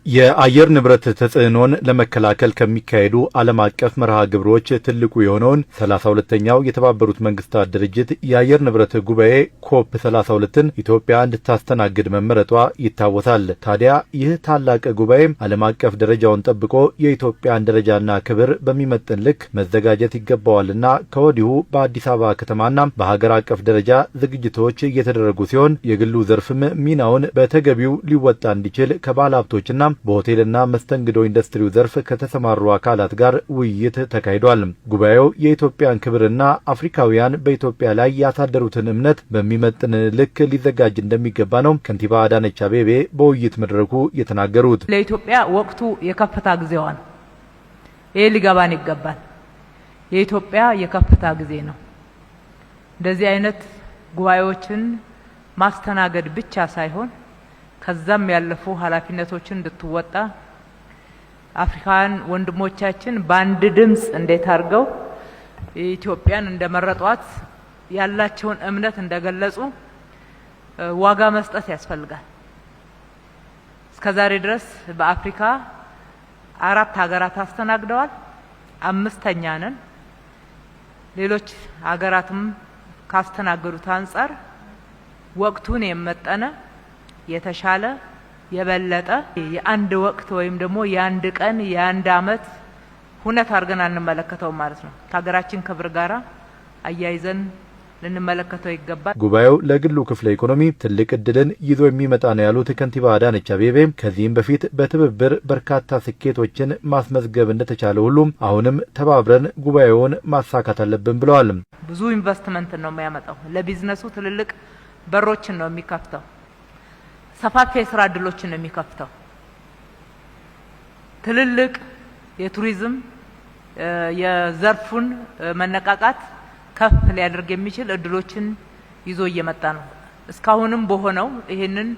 የአየር ንብረት ተጽዕኖን ለመከላከል ከሚካሄዱ ዓለም አቀፍ መርሃ ግብሮች ትልቁ የሆነውን 32ኛው የተባበሩት መንግስታት ድርጅት የአየር ንብረት ጉባኤ ኮፕ 32ን ኢትዮጵያ እንድታስተናግድ መመረጧ ይታወሳል። ታዲያ ይህ ታላቅ ጉባኤ ዓለም አቀፍ ደረጃውን ጠብቆ የኢትዮጵያን ደረጃና ክብር በሚመጥን ልክ መዘጋጀት ይገባዋልና ከወዲሁ በአዲስ አበባ ከተማና በሀገር አቀፍ ደረጃ ዝግጅቶች እየተደረጉ ሲሆን የግሉ ዘርፍም ሚናውን በተገቢው ሊወጣ እንዲችል ከባለ ሀብቶችና በሆቴልና መስተንግዶ ኢንዱስትሪው ዘርፍ ከተሰማሩ አካላት ጋር ውይይት ተካሂዷል። ጉባኤው የኢትዮጵያን ክብርና አፍሪካውያን በኢትዮጵያ ላይ ያሳደሩትን እምነት በሚመጥን ልክ ሊዘጋጅ እንደሚገባ ነው ከንቲባ አዳነች አቤቤ በውይይት መድረኩ የተናገሩት። ለኢትዮጵያ ወቅቱ የከፍታ ጊዜዋ ነው። ይሄ ሊገባን ይገባል። የኢትዮጵያ የከፍታ ጊዜ ነው። እንደዚህ አይነት ጉባኤዎችን ማስተናገድ ብቻ ሳይሆን ከዛም ያለፉ ኃላፊነቶችን እንድትወጣ አፍሪካን ወንድሞቻችን በአንድ ድምጽ እንዴት አድርገው ኢትዮጵያን እንደመረጧት ያላቸውን እምነት እንደገለጹ ዋጋ መስጠት ያስፈልጋል። እስከዛሬ ድረስ በአፍሪካ 4 ሀገራት አስተናግደዋል። 5ኛ ነን። ሌሎች ሀገራትም ካስተናገዱት አንፃር ወቅቱን የመጠነ የተሻለ የበለጠ የአንድ ወቅት ወይም ደግሞ የአንድ ቀን የአንድ አመት ሁነት አድርገን አንመለከተው ማለት ነው። ከሀገራችን ክብር ጋር አያይዘን ልንመለከተው ይገባል። ጉባኤው ለግሉ ክፍለ ኢኮኖሚ ትልቅ እድልን ይዞ የሚመጣ ነው ያሉት ከንቲባ አዳነች አቤቤ ከዚህም በፊት በትብብር በርካታ ስኬቶችን ማስመዝገብ እንደተቻለ ሁሉም አሁንም ተባብረን ጉባኤውን ማሳካት አለብን ብለዋል። ብዙ ኢንቨስትመንት ነው የሚያመጣው። ለቢዝነሱ ትልልቅ በሮችን ነው የሚከፍተው። ሰፋፊ የስራ እድሎችን ነው የሚከፍተው። ትልልቅ የቱሪዝም የዘርፉን መነቃቃት ከፍ ሊያደርግ የሚችል እድሎችን ይዞ እየመጣ ነው። እስካሁንም በሆነው ይሄንን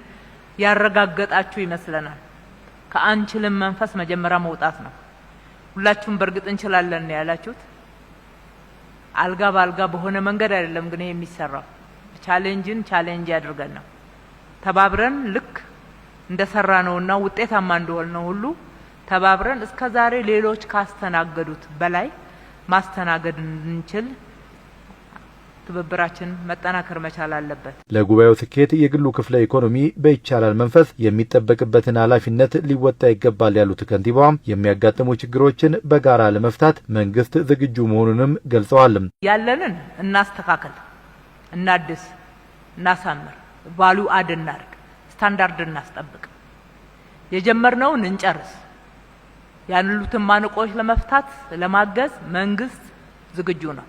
ያረጋገጣችሁ ይመስለናል። ከአንችልም መንፈስ መጀመሪያ መውጣት ነው። ሁላችሁም በእርግጥ እንችላለን ነው ያላችሁት። አልጋ ባልጋ በሆነ መንገድ አይደለም ግን ይሄ የሚሰራው። ቻሌንጅን ቻሌንጅ ያድርገን ነው። ተባብረን ልክ እንደሰራ ነውና ውጤታማ እንደሆነው ሁሉ ተባብረን እስከዛሬ ሌሎች ካስተናገዱት በላይ ማስተናገድ እንችል ትብብራችን መጠናከር መቻል አለበት። ለጉባኤው ስኬት የግሉ ክፍለ ኢኮኖሚ በይቻላል መንፈስ የሚጠበቅበትን ኃላፊነት ሊወጣ ይገባል ያሉት ከንቲባዋ የሚያጋጥሙ ችግሮችን በጋራ ለመፍታት መንግስት ዝግጁ መሆኑንም ገልጸዋል። ያለንን እናስተካከል፣ እናድስ፣ እናሳምር፣ ቫሉ አድ እናድርግ፣ ስታንዳርድ እናስጠብቅ፣ የጀመርነውን እንጨርስ። ያሉትን ማነቆች ለመፍታት ለማገዝ መንግስት ዝግጁ ነው።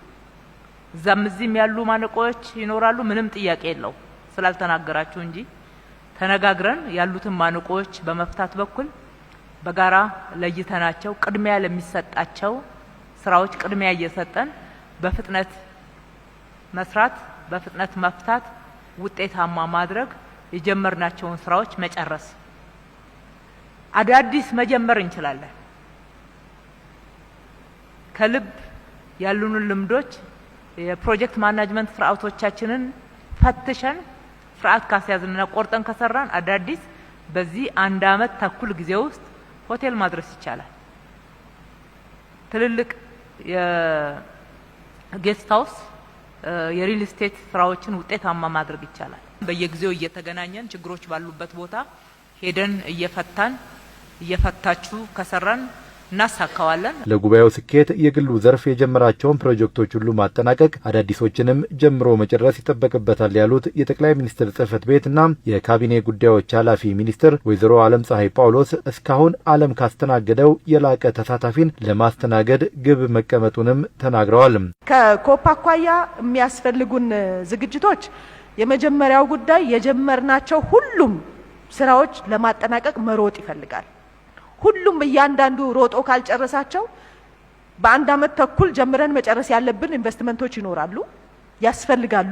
እዛም እዚህም ያሉ ማነቆች ይኖራሉ፣ ምንም ጥያቄ የለው ስላልተናገራችሁ እንጂ ተነጋግረን ያሉትን ማነቆች በመፍታት በኩል በጋራ ለይተናቸው ቅድሚያ ለሚሰጣቸው ስራዎች ቅድሚያ እየሰጠን በፍጥነት መስራት፣ በፍጥነት መፍታት፣ ውጤታማ ማድረግ፣ የጀመርናቸውን ስራዎች መጨረስ። አዳዲስ መጀመር እንችላለን። ከልብ ያሉንን ልምዶች የፕሮጀክት ማኔጅመንት ስርዓቶቻችንን ፈትሸን ስርዓት ካስያዝንና ቆርጠን ከሰራን አዳዲስ በዚህ 1 አመት ተኩል ጊዜ ውስጥ ሆቴል ማድረስ ይቻላል። ትልልቅ የጌስት ሃውስ የሪል ስቴት ስራዎችን ውጤታማ ማድረግ ይቻላል። በየጊዜው እየተገናኘን ችግሮች ባሉበት ቦታ ሄደን እየፈታችሁ ከሰራን እናሳካዋለን። ለጉባኤው ስኬት የግሉ ዘርፍ የጀመራቸውን ፕሮጀክቶች ሁሉ ማጠናቀቅ አዳዲሶችንም ጀምሮ መጨረስ ይጠበቅበታል ያሉት የጠቅላይ ሚኒስትር ጽህፈት ቤትና የካቢኔ ጉዳዮች ኃላፊ ሚኒስትር ወይዘሮ ዓለም ፀሐይ ጳውሎስ እስካሁን ዓለም ካስተናገደው የላቀ ተሳታፊን ለማስተናገድ ግብ መቀመጡንም ተናግረዋል። ከኮፕ አኳያ የሚያስፈልጉን ዝግጅቶች የመጀመሪያው ጉዳይ የጀመርናቸው ሁሉም ስራዎች ለማጠናቀቅ መሮጥ ይፈልጋል። ሁሉም እያንዳንዱ ሮጦ ካልጨረሳቸው በ1 አመት ተኩል ጀምረን መጨረስ ያለብን ኢንቨስትመንቶች ይኖራሉ ያስፈልጋሉ።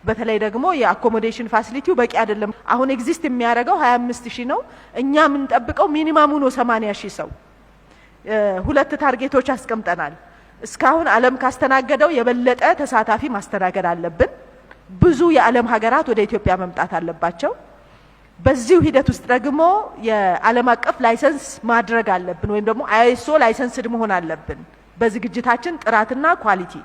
በተለይ ደግሞ የአኮሞዴሽን ፋሲሊቲው በቂ አይደለም። አሁን ኤግዚስት የሚያደርገው 25000 ነው። እኛ የምንጠብቀው ሚኒማሙ ነው 80000 ሰው። 2 ታርጌቶች አስቀምጠናል። እስካሁን ዓለም ካስተናገደው የበለጠ ተሳታፊ ማስተናገድ አለብን። ብዙ የዓለም ሀገራት ወደ ኢትዮጵያ መምጣት አለባቸው። በዚሁ ሂደት ውስጥ ደግሞ የዓለም አቀፍ ላይሰንስ ማድረግ አለብን ወይም ደግሞ አይኤስኦ ላይሰንስድ መሆን አለብን በዝግጅታችን ጥራትና ኳሊቲ።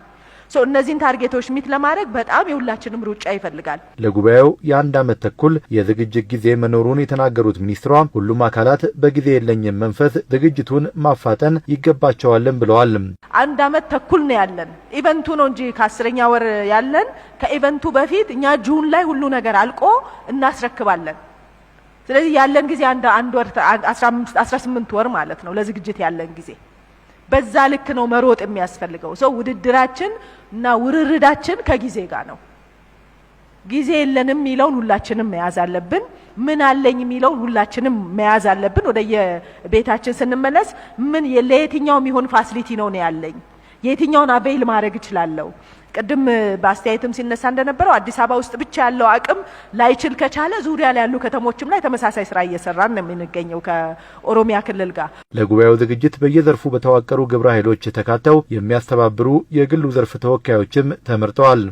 እነዚህን ታርጌቶች ሚት ለማድረግ በጣም የሁላችንም ሩጫ ይፈልጋል። ለጉባኤው የ1 ዓመት ተኩል የዝግጅት ጊዜ መኖሩን የተናገሩት ሚኒስትሯ ሁሉም አካላት በጊዜ የለኝም መንፈስ ዝግጅቱን ማፋጠን ይገባቸዋልን ብለዋል። 1 ዓመት ተኩል ነው ያለን። ኢቨንቱ ነው እንጂ ከ10ኛ ወር ያለን። ከኢቨንቱ በፊት እኛ ጁን ላይ ሁሉ ነገር አልቆ እናስረክባለን። ስለዚህ ያለን ጊዜ አንድ ወር 18 ወር ማለት ነው ለዝግጅት ያለን ጊዜ። በዛ ልክ ነው መሮጥ የሚያስፈልገው። ውድድራችን እና ውርርዳችን ከጊዜ ጋር ነው። ጊዜ የለንም የሚለውን ሁላችንም መያዝ አለብን። ምን አለኝ የሚለውን ሁላችንም መያዝ አለብን። ወደ የቤታችን ስንመለስ ምን ለየትኛው የሚሆን ፋሲሊቲ ነው ያለኝ፣ የትኛውን አቬይል ማድረግ እችላለሁ። ቅድም በአስተያየትም ሲነሳ እንደነበረው አዲስ አበባ ውስጥ ብቻ ያለው አቅም ላይችል ከቻለ ዙሪያ ላይ ያሉ ከተሞችም ላይ ተመሳሳይ ስራ እየሰራን ነው የምንገኘው ከኦሮሚያ ክልል ጋር። ለጉባኤው ዝግጅት በየዘርፉ በተዋቀሩ ግብረ ኃይሎች ተካተው የሚያስተባብሩ የግሉ ዘርፍ ተወካዮችም ተመርጠዋል።